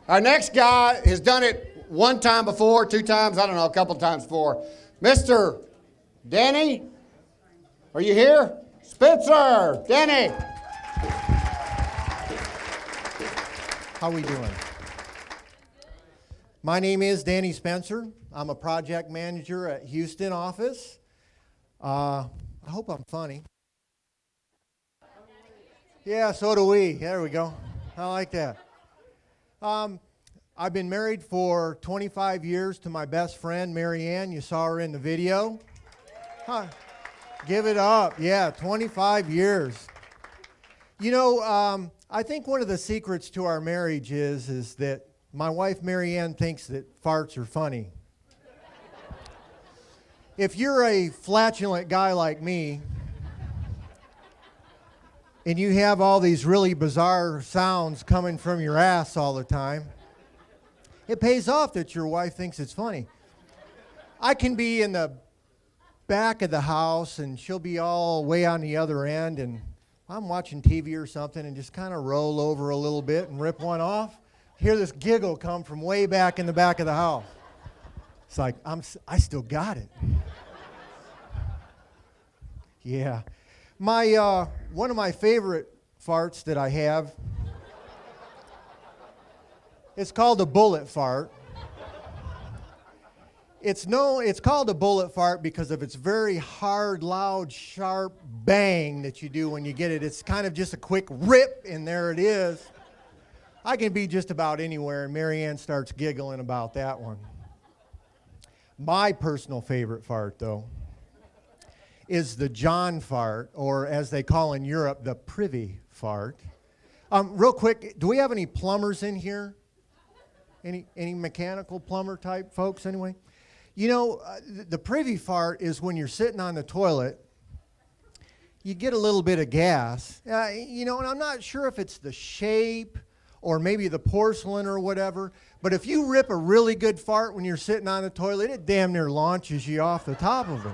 Our next guy has done it one time before, two times, I don't know, a couple times before. Mr. Danny, are you here? Spencer, Danny. How we doing? My name is Danny Spencer. I'm a project manager at Houston office. I hope I'm funny. Yeah, so do we. There we go. I like that. I've been married for 25 years to my best friend, Mary Ann. You saw her in the video. Huh. Give it up. Yeah, 25 years. You know, I think one of the secrets to our marriage is that my wife, Mary Ann, thinks that farts are funny. If you're a flatulent guy like me, and you have all these really bizarre sounds coming from your ass all the time, it pays off that your wife thinks it's funny. I can be in the back of the house, and she'll be all way on the other end, and I'm watching TV or something and just kind of roll over a little bit and rip one off. Hear this giggle come from way back in the back of the house. It's like, I still got it. Yeah. One of my favorite farts that I have, it's called a bullet fart. It's called a bullet fart because of its very hard, loud, sharp bang that you do when you get it. It's kind of just a quick rip, and there it is. I can be just about anywhere, and Mary Ann starts giggling about that one. My personal favorite fart, though, is the John fart, or as they call in Europe, the privy fart. Real quick, do we have any plumbers in here? Any mechanical plumber type folks anyway? You know, the privy fart is when you're sitting on the toilet, you get a little bit of gas. And I'm not sure if it's the shape or maybe the porcelain or whatever, but if you rip a really good fart when you're sitting on the toilet, it damn near launches you off the top of it.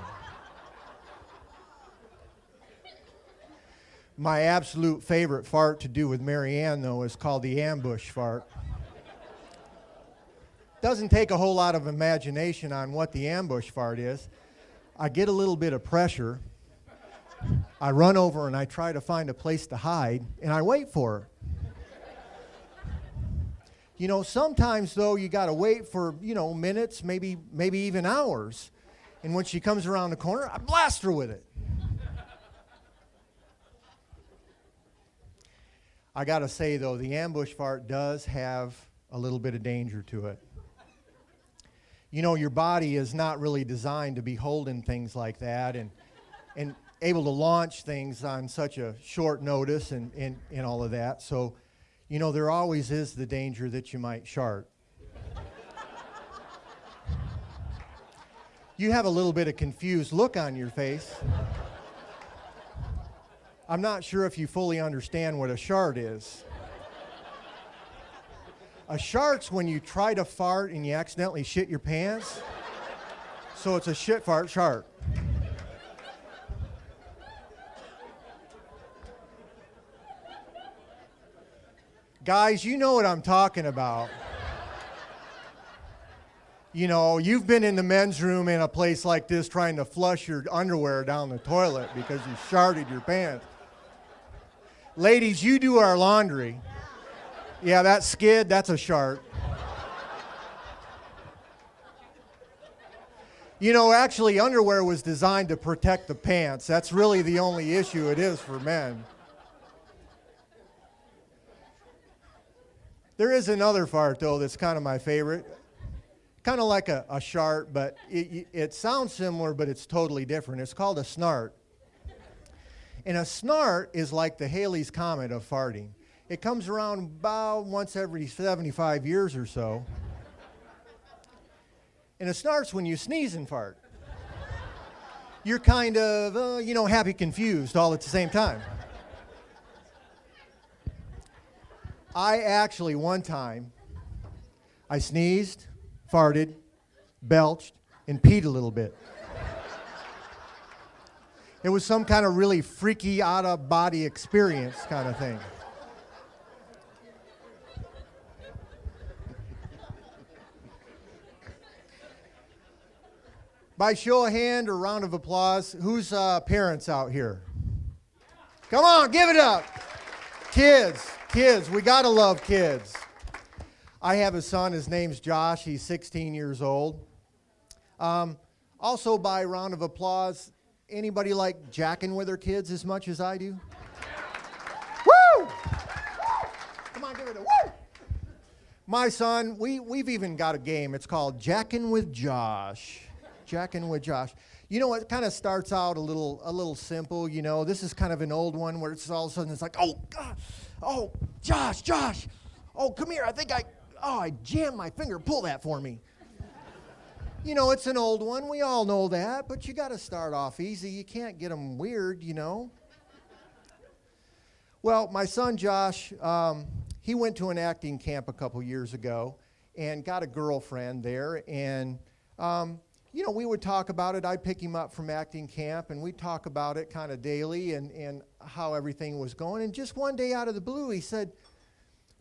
My absolute favorite fart to do with Mary Ann, though, is called the ambush fart. Doesn't take a whole lot of imagination on what the ambush fart is. I get a little bit of pressure. I run over and I try to find a place to hide, and I wait for her. You know, sometimes, though, you got to wait for, minutes, maybe even hours. And when she comes around the corner, I blast her with it. I got to say, though, the ambush fart does have a little bit of danger to it. You know, your body is not really designed to be holding things like that and able to launch things on such a short notice and all of that. So, there always is the danger that you might shart. You have a little bit of confused look on your face. I'm not sure if you fully understand what a shart is. A shart's when you try to fart and you accidentally shit your pants. So it's a shit fart shart. Guys, you know what I'm talking about. You've been in the men's room in a place like this trying to flush your underwear down the toilet because you sharted your pants. Ladies, you do our laundry. Yeah, that skid, that's a shart. Actually, underwear was designed to protect the pants. That's really the only issue it is for men. There is another fart, though, that's kind of my favorite. Kind of like a shart, but it sounds similar, but it's totally different. It's called a snart. And a snart is like the Halley's Comet of farting. It comes around about once every 75 years or so. And a snart's when you sneeze and fart. You're kind of, happy confused all at the same time. I actually, one time, I sneezed, farted, belched, and peed a little bit. It was some kind of really freaky, out-of-body experience kind of thing. By show of hand or round of applause, who's parents out here? Come on, give it up. Kids, we gotta love kids. I have a son, his name's Josh, he's 16 years old. Also by round of applause, anybody like jacking with their kids as much as I do? Woo! Come on, give it a woo! My son, we've even got a game. It's called Jackin' with Josh. Jackin' with Josh. You know, it kind of starts out a little simple, you know. This is kind of an old one where it's all of a sudden it's like, oh, God, oh, Josh, oh, come here. I jammed my finger. Pull that for me. You know, it's an old one. We all know that, but you got to start off easy. You can't get them weird, you know. Well, my son Josh, he went to an acting camp a couple years ago and got a girlfriend there. And, you know, we would talk about it. I'd pick him up from acting camp, and we'd talk about it kind of daily and how everything was going. And just one day out of the blue, he said,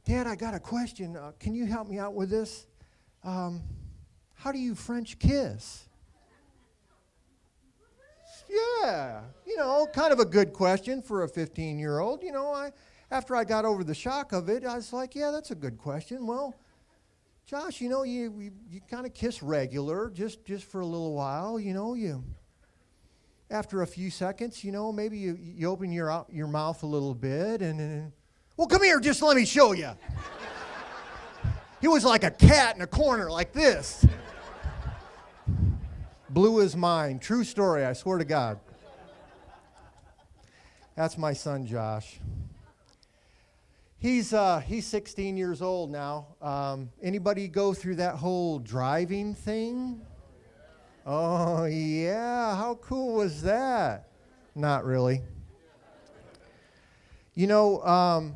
Dad, I got a question. Can you help me out with this? How do you French kiss? Yeah, you know, kind of a good question for a 15-year-old. You know, after I got over the shock of it, I was like, yeah, that's a good question. Well, Josh, you know, you kind of kiss regular, just for a little while. You know, after a few seconds, you know, maybe you open your mouth a little bit, and well, come here, just let me show you. He was like a cat in a corner like this. Blew his mind. True story, I swear to God. That's my son, Josh. He's 16 years old now. Anybody go through that whole driving thing? Oh, yeah. How cool was that? Not really. You know,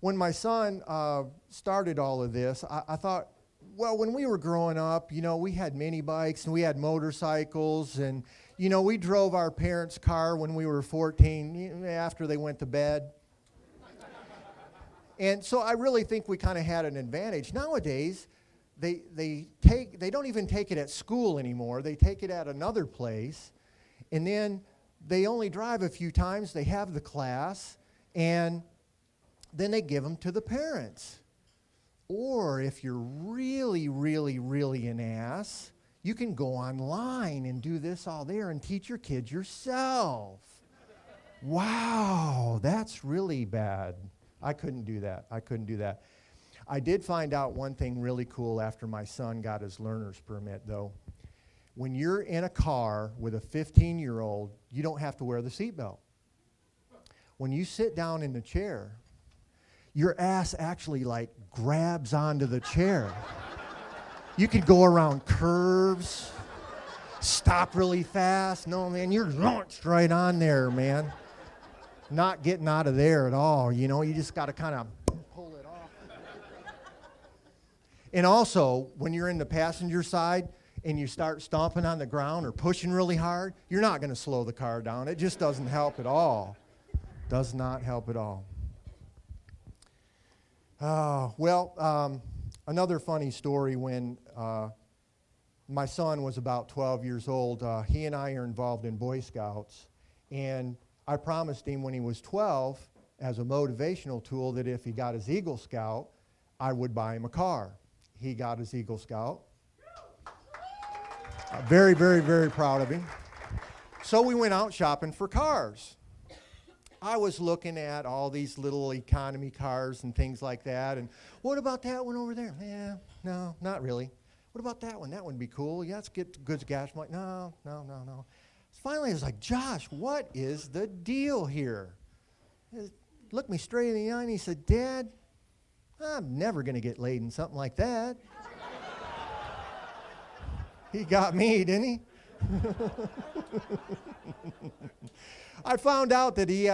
when my son started all of this, I thought, well, when we were growing up, you know, we had mini bikes and we had motorcycles, and, you know, we drove our parents' car when we were 14 after they went to bed. And so I really think we kind of had an advantage. Nowadays, they don't even take it at school anymore. They take it at another place, and then they only drive a few times. They have the class, and then they give them to the parents. Or if you're really, really, really an ass, you can go online and do this all there and teach your kids yourself. Wow, that's really bad. I couldn't do that. I did find out one thing really cool after my son got his learner's permit, though. When you're in a car with a 15-year-old, you don't have to wear the seatbelt. When you sit down in the chair, your ass actually like grabs onto the chair. You could go around curves, stop really fast. No, man, you're launched right on there, man. Not getting out of there at all, you know. You just got to kind of pull it off. And also, when you're in the passenger side and you start stomping on the ground or pushing really hard, you're not going to slow the car down. It just doesn't help at all. Does not help at all. Another funny story when my son was about 12 years old, he and I are involved in Boy Scouts, and I promised him when he was 12, as a motivational tool, that if he got his Eagle Scout, I would buy him a car. He got his Eagle Scout. Very, very, very proud of him. So we went out shopping for cars. I was looking at all these little economy cars and things like that, and what about that one over there? Yeah, no, not really. What about that one? That would be cool. Yeah, let's get good gas. I'm like, no. Finally, I was like, Josh, what is the deal here? He looked me straight in the eye and he said, Dad, I'm never going to get laid in something like that. He got me, didn't he? I found out that he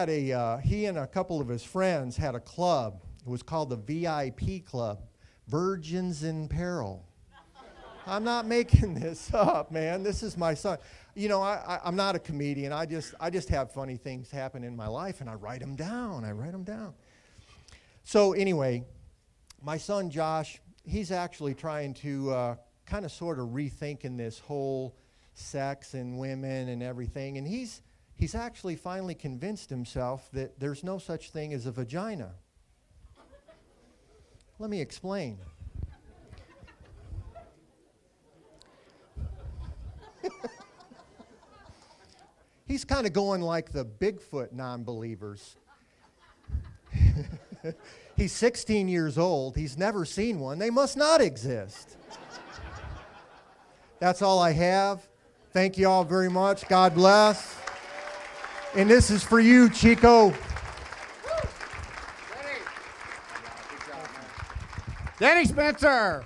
and a couple of his friends had a club. It was called the VIP Club, Virgins in Peril. I'm not making this up, man. This is my son. You know, I'm not a comedian. I just have funny things happen in my life, and I write them down. So anyway, my son Josh, he's actually trying to kind of sort of rethinking this whole sex and women and everything. And he's actually finally convinced himself that there's no such thing as a vagina. Let me explain. He's kind of going like the Bigfoot non-believers. He's 16 years old. He's never seen one. They must not exist. That's all I have. Thank you all very much. God bless. And this is for you, Chico. Danny Spencer.